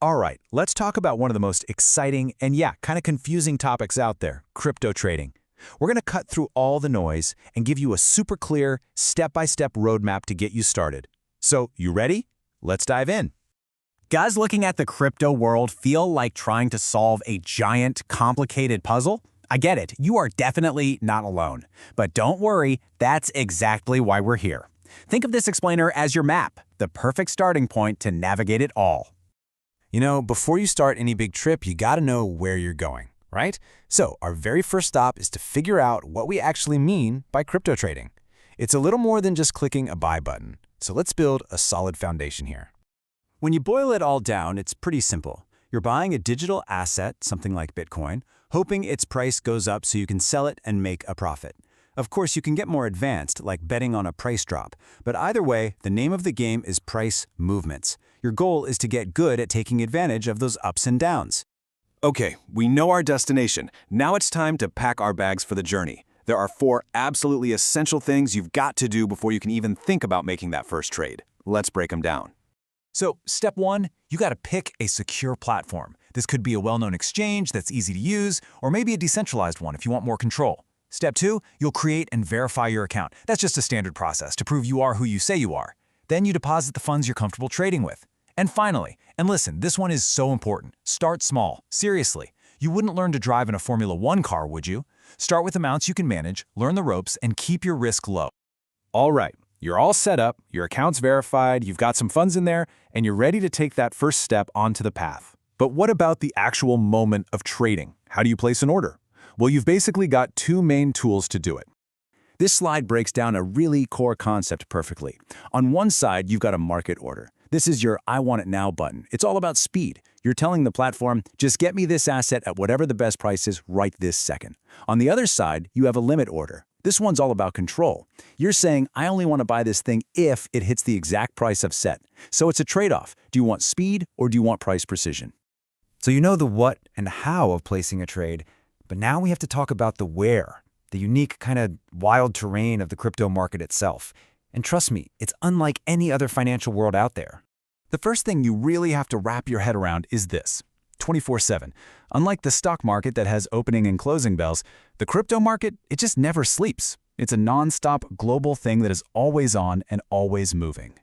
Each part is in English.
All right, let's talk about one of the most exciting and kind of confusing topics out there, crypto trading. We're going to cut through all the noise and give you a super clear, step-by-step roadmap to get you started. So, you ready? Let's dive in. Guys looking at the crypto world feel like trying to solve a giant, complicated puzzle? I get it, you are definitely not alone. But don't worry, that's exactly why we're here. Think of this explainer as your map, the perfect starting point to navigate it all. You know, before you start any big trip, you gotta know where you're going, right? So our very first stop is to figure out what we actually mean by crypto trading. It's a little more than just clicking a buy button. So let's build a solid foundation here. When you boil it all down, it's pretty simple. You're buying a digital asset, something like Bitcoin, hoping its price goes up so you can sell it and make a profit. Of course, you can get more advanced, like betting on a price drop. But either way, the name of the game is price movements. Your goal is to get good at taking advantage of those ups and downs. Okay, we know our destination. Now it's time to pack our bags for the journey. There are 4 absolutely essential things you've got to do before you can even think about making that first trade. Let's break them down. So, step 1, you got to pick a secure platform. This could be a well-known exchange that's easy to use, or maybe a decentralized one if you want more control. Step 2, you'll create and verify your account. That's just a standard process to prove you are who you say you are. Then you deposit the funds you're comfortable trading with. And finally, and listen, this one is so important, start small. Seriously, you wouldn't learn to drive in a Formula 1 car, would you? Start with amounts you can manage, learn the ropes, and keep your risk low. All right, you're all set up, your account's verified, you've got some funds in there, and you're ready to take that first step onto the path. But what about the actual moment of trading? How do you place an order? Well, you've basically got 2 main tools to do it. This slide breaks down a really core concept perfectly. On one side, you've got a market order. This is your I want it now button. It's all about speed. You're telling the platform, just get me this asset at whatever the best price is right this second. On the other side, you have a limit order. This one's all about control. You're saying, I only want to buy this thing if it hits the exact price I've set. So it's a trade-off. Do you want speed or do you want price precision? So you know the what and how of placing a trade, but now we have to talk about the where, the unique kind of wild terrain of the crypto market itself. And trust me, it's unlike any other financial world out there. The first thing you really have to wrap your head around is this: 24/7. Unlike the stock market that has opening and closing bells, the crypto market, it just never sleeps. It's a non-stop global thing that is always on and always moving.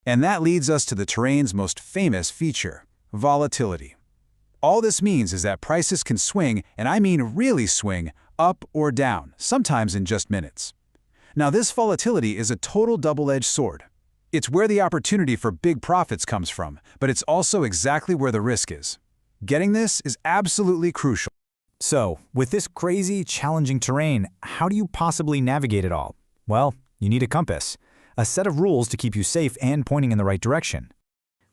And that leads us to the terrain's most famous feature, volatility. All this means is that prices can swing, and I mean really swing, up or down, sometimes in just minutes. Now, this volatility is a total double-edged sword. It's where the opportunity for big profits comes from, but it's also exactly where the risk is. Getting this is absolutely crucial. So, with this crazy, challenging terrain, how do you possibly navigate it all? Well, you need a compass, a set of rules to keep you safe and pointing in the right direction.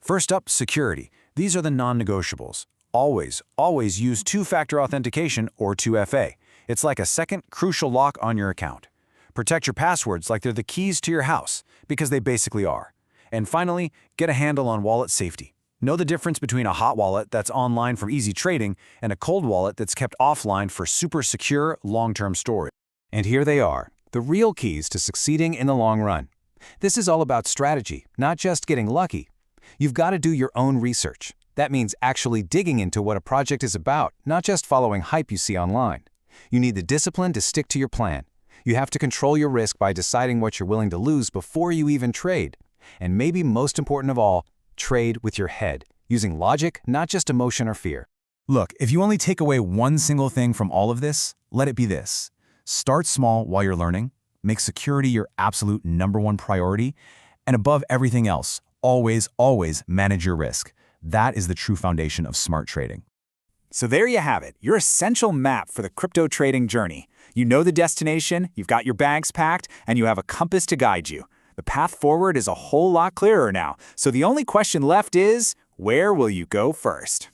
First up, security. These are the non-negotiables. Always use 2-factor authentication or 2FA. It's like a second crucial lock on your account. Protect your passwords like they're the keys to your house, because they basically are. And finally, get a handle on wallet safety. Know the difference between a hot wallet that's online for easy trading and a cold wallet that's kept offline for super secure, long-term storage. And here they are, the real keys to succeeding in the long run. This is all about strategy, not just getting lucky. You've got to do your own research. That means actually digging into what a project is about, not just following hype you see online. You need the discipline to stick to your plan. You have to control your risk by deciding what you're willing to lose before you even trade. And maybe most important of all, trade with your head, using logic, not just emotion or fear. Look, if you only take away one single thing from all of this, let it be this: start small while you're learning, make security your absolute #1 priority, and above everything else, always manage your risk. That is the true foundation of smart trading. So there you have it, your essential map for the crypto trading journey. You know the destination, you've got your bags packed, and you have a compass to guide you. The path forward is a whole lot clearer now, so the only question left is, where will you go first?